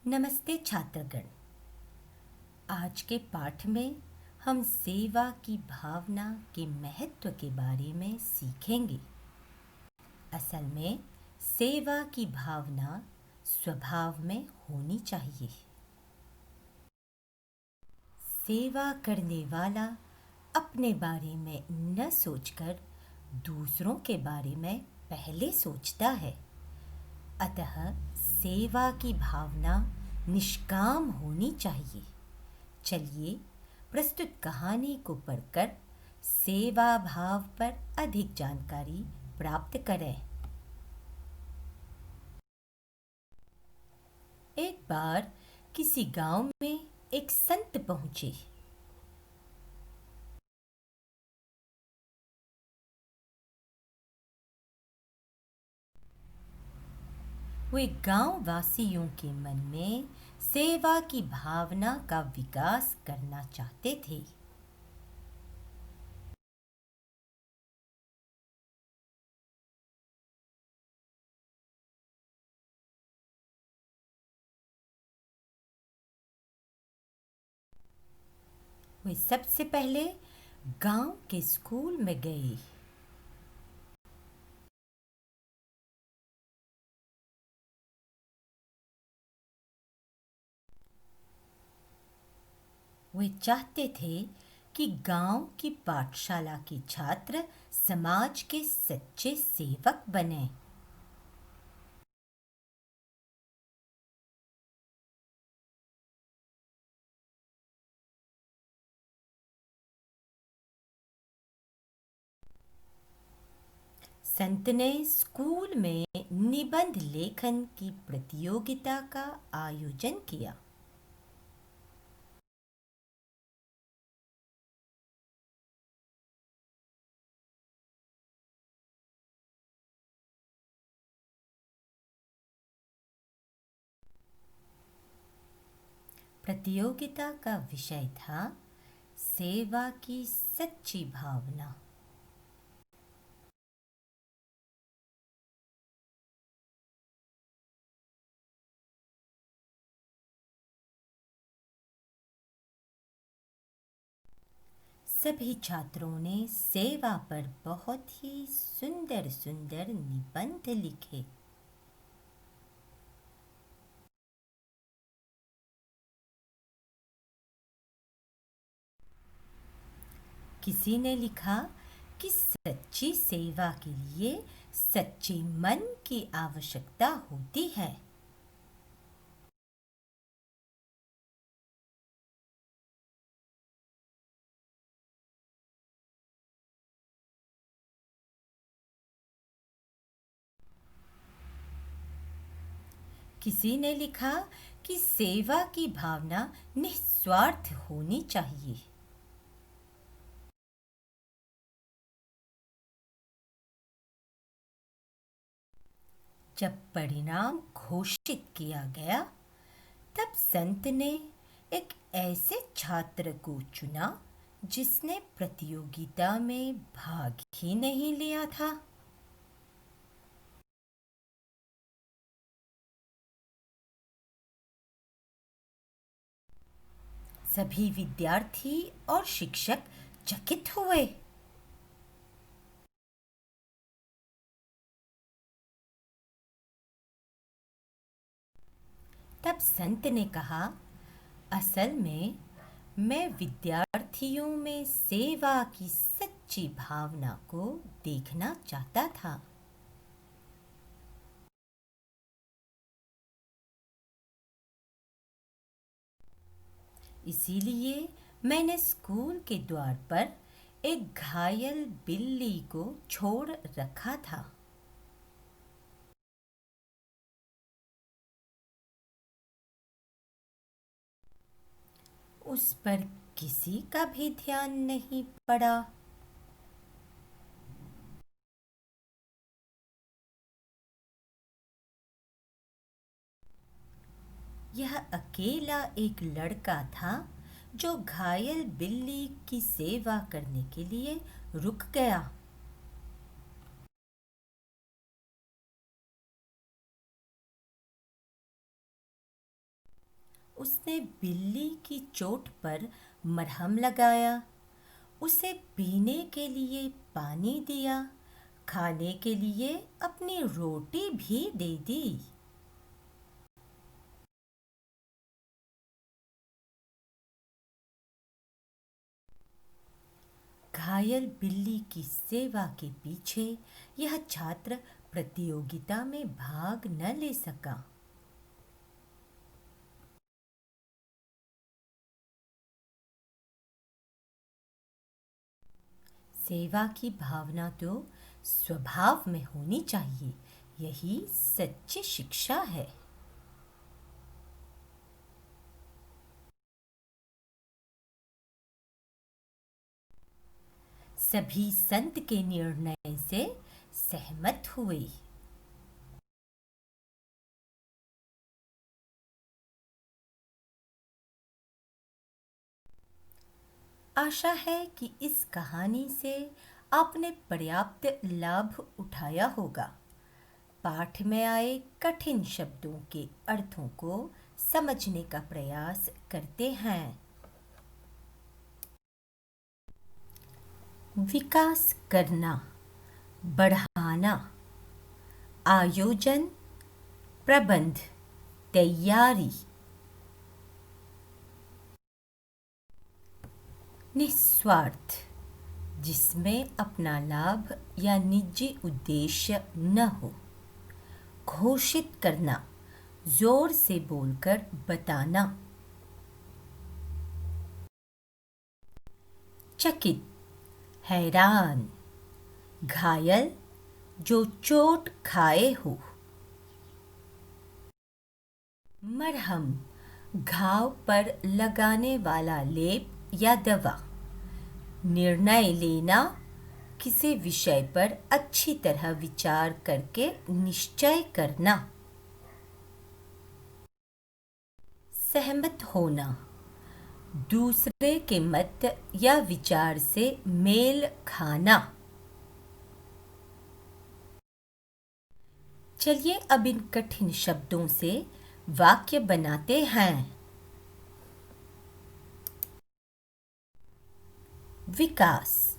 नमस्ते छात्रगण। आज के पाठ में हम सेवा की भावना के महत्व के बारे में सीखेंगे। असल में सेवा की भावना स्वभाव में होनी चाहिए। सेवा करने वाला अपने बारे में न सोचकर दूसरों के बारे में पहले सोचता है। अतः सेवा की भावना निष्काम होनी चाहिए। चलिए प्रस्तुत कहानी को पढ़कर सेवा भाव पर अधिक जानकारी प्राप्त करें। एक बार किसी गांव में एक संत पहुंचे। वे गांव वासियों के मन में सेवा की भावना का विकास करना चाहते थे। वे सबसे पहले गांव के स्कूल में गए। वे चाहते थे कि गांव की पाठशाला के छात्र समाज के सच्चे सेवक बने। संत ने स्कूल में निबंध लेखन की प्रतियोगिता का आयोजन किया। प्रतियोगिता का विषय था सेवा की सच्ची भावना। सभी छात्रों ने सेवा पर बहुत ही सुंदर सुंदर निबंध लिखे। किसी ने लिखा कि सच्ची सेवा के लिए सच्चे मन की आवश्यकता होती है। किसी ने लिखा कि सेवा की भावना निस्वार्थ होनी चाहिए। जब परिणाम घोषित किया गया तब संत ने एक ऐसे छात्र को चुना जिसने प्रतियोगिता में भाग ही नहीं लिया था। सभी विद्यार्थी और शिक्षक चकित हुए। तब संत ने कहा, असल में मैं विद्यार्थियों में सेवा की सच्ची भावना को देखना चाहता था। इसीलिए मैंने स्कूल के द्वार पर एक घायल बिल्ली को छोड़ रखा था। उस पर किसी का भी ध्यान नहीं पड़ा। यह अकेला एक लड़का था जो घायल बिल्ली की सेवा करने के लिए रुक गया। उसने बिल्ली की चोट पर मरहम लगाया, उसे पीने के लिए पानी दिया, खाने के लिए अपनी रोटी भी दे दी। घायल बिल्ली की सेवा के पीछे यह छात्र प्रतियोगिता में भाग न ले सका। सेवा की भावना तो स्वभाव में होनी चाहिए, यही सच्ची शिक्षा है। सभी संत के निर्णय से सहमत हुए। आशा है कि इस कहानी से आपने पर्याप्त लाभ उठाया होगा। पाठ में आए कठिन शब्दों के अर्थों को समझने का प्रयास करते हैं। विकास करना, बढ़ाना, आयोजन, प्रबंध, तैयारी। निस्वार्थ, जिसमें अपना लाभ या निजी उद्देश्य न हो। घोषित करना, जोर से बोलकर बताना। चकित, हैरान, घायल, जो चोट खाए हो। मरहम, घाव पर लगाने वाला लेप या दवा। निर्णय लेना, किसी विषय पर अच्छी तरह विचार करके निश्चय करना। सहमत होना, दूसरे के मत या विचार से मेल खाना। चलिए अब इन कठिन शब्दों से वाक्य बनाते हैं। विकास,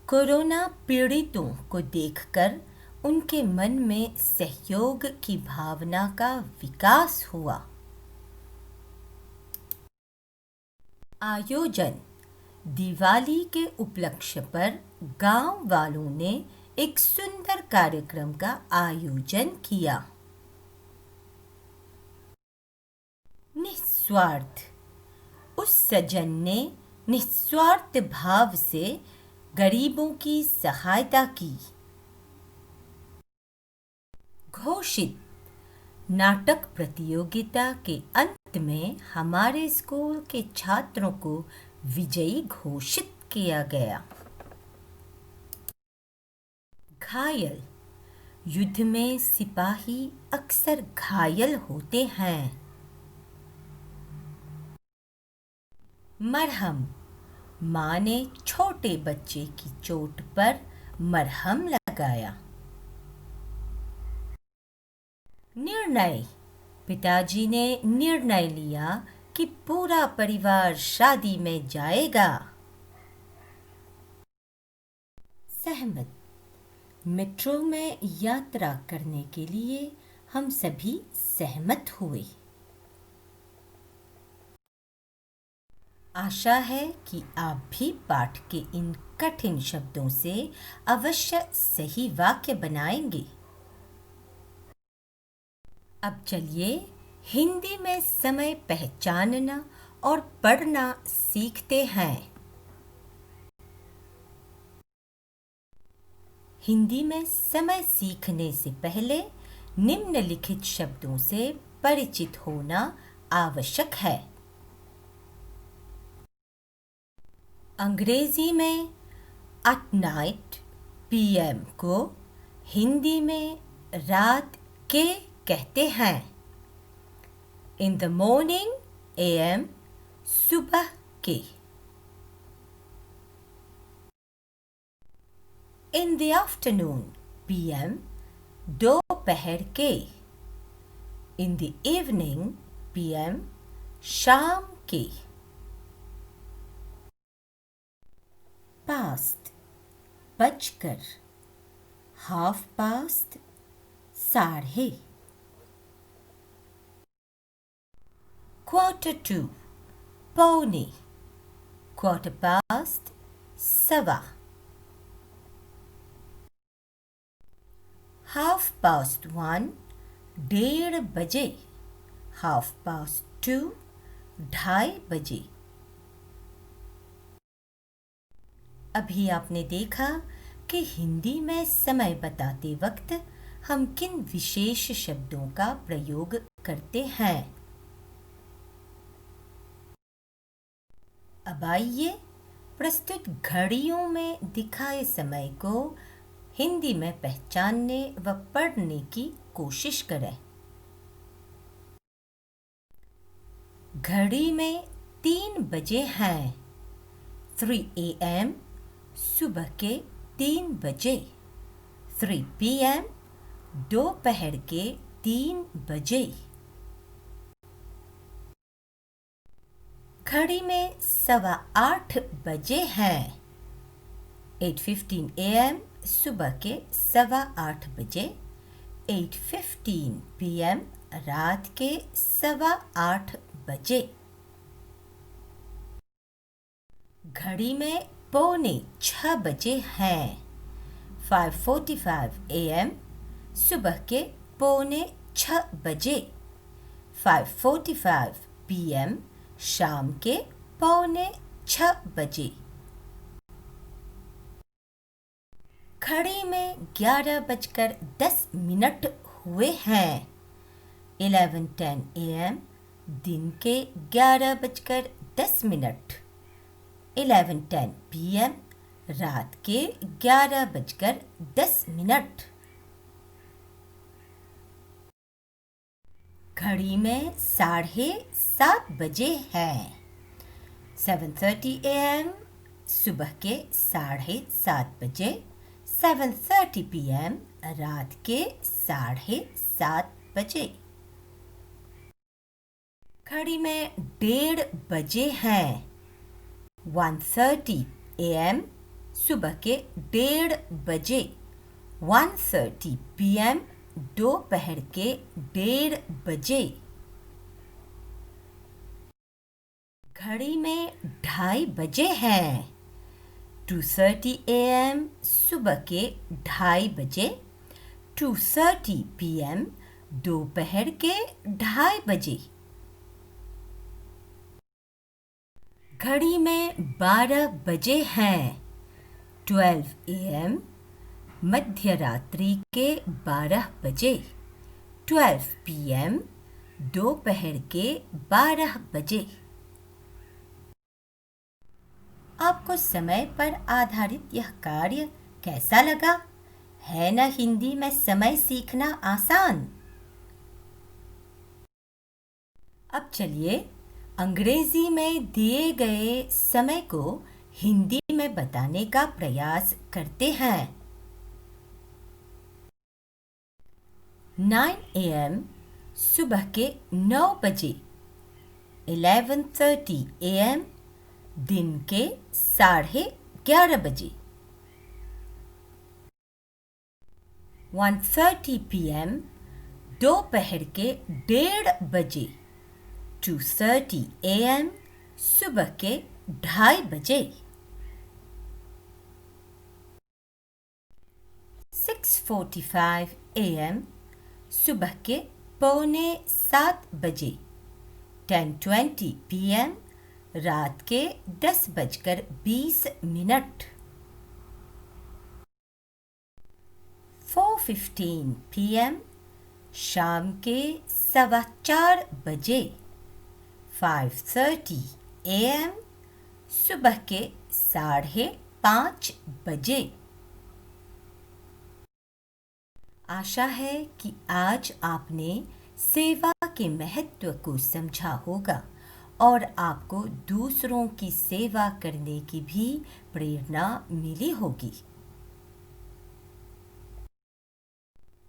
कोरोना पीड़ितों को देखकर उनके मन में सहयोग की भावना का विकास हुआ। आयोजन, दिवाली के उपलक्ष्य पर गांव वालों ने एक सुंदर कार्यक्रम का आयोजन किया। निस्वार्थ, उस सज्जन ने निस्वार्थ भाव से गरीबों की सहायता की। घोषित, नाटक प्रतियोगिता के अंत में हमारे स्कूल के छात्रों को विजयी घोषित किया गया। घायल, युद्ध में सिपाही अक्सर घायल होते हैं। मरहम, माँ ने छोटे बच्चे की चोट पर मरहम लगाया। निर्णय, पिताजी ने निर्णय लिया कि पूरा परिवार शादी में जाएगा। सहमत, मेट्रो में यात्रा करने के लिए हम सभी सहमत हुए। आशा है कि आप भी पाठ के इन कठिन शब्दों से अवश्य सही वाक्य बनाएंगे। अब चलिए हिंदी में समय पहचानना और पढ़ना सीखते हैं। हिंदी में समय सीखने से पहले निम्नलिखित शब्दों से परिचित होना आवश्यक है। अंग्रेजी में at night PM को हिंदी में रात के कहते हैं। In the morning AM सुबह के। In the afternoon PM दोपहर के। In the evening PM शाम के। पास्ट बजकर, हाफ पास्ट साढ़े। क्वार्टर टू पौने, क्वार्टर पास्ट सवा। Half past one 1:30 half past two 2:30 अभी आपने देखा कि हिंदी में समय बताते वक्त हम किन विशेष शब्दों का प्रयोग करते हैं। अब आइए प्रस्तुत घड़ियों में दिखाए समय को हिंदी में पहचानने व पढ़ने की कोशिश करें। घड़ी में 3 बजे हैं। 3 AM सुबह के 3 बजे। 3 PM दोपहर के 3 बजे। घड़ी में 8:15 बजे हैं। 8:15 AM सुबह के 8:15 बजे। 8:15 PM रात के 8:15 बजे। घड़ी में 5:45 बजे हैं। 5:45 AM सुबह के 5:45 बजे। 5:45 PM शाम के 5:45 बजे। घड़ी में 11:10 हुए हैं। 11:10 AM दिन के 11:10। 11:10 PM रात के 11:10। घड़ी में 7:30 बजे हैं। 7:30 AM सुबह के 7:30 बजे। 7:30 PM रात के 7:30 बजे। घड़ी में 1:30 बजे हैं। 1:30 AM सुबह के 1:30 बजे। 1:30 PM दोपहर के 1:30 बजे। घड़ी में 2:30 बजे हैं। 2:30 AM सुबह के 2:30 बजे। 2:30 PM दोपहर के 2:30 बजे। घड़ी में 12 बजे हैं। 12 AM मध्य रात्रि के 12 बजे। 12 PM दोपहर के 12 बजे। आपको समय पर आधारित यह कार्य कैसा लगा? है ना हिंदी में समय सीखना आसान? अब चलिए अंग्रेजी में दिए गए समय को हिंदी में बताने का प्रयास करते हैं। 9 AM सुबह के 9 बजे। 11:30 AM दिन के 11:30 बजे। 1:30 PM दोपहर के 1:30 बजे। 2:30 AM सुबह के 2:30 बजे। 6:45 AM सुबह के 6:45 बजे। 10:20 PM रात के 10:20। 4:15 PM शाम के 4:15 बजे। 5:30 AM सुबह के 5:30 बजे। आशा है कि आज आपने सेवा के महत्व को समझा होगा और आपको दूसरों की सेवा करने की भी प्रेरणा मिली होगी।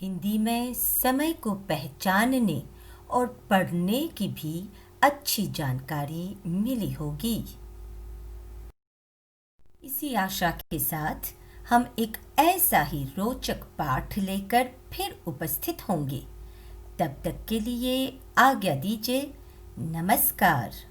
हिंदी में समय को पहचानने और पढ़ने की भी अच्छी जानकारी मिली होगी। इसी आशा के साथ हम एक ऐसा ही रोचक पाठ लेकर फिर उपस्थित होंगे। तब तक के लिए आज्ञा दीजिए। नमस्कार।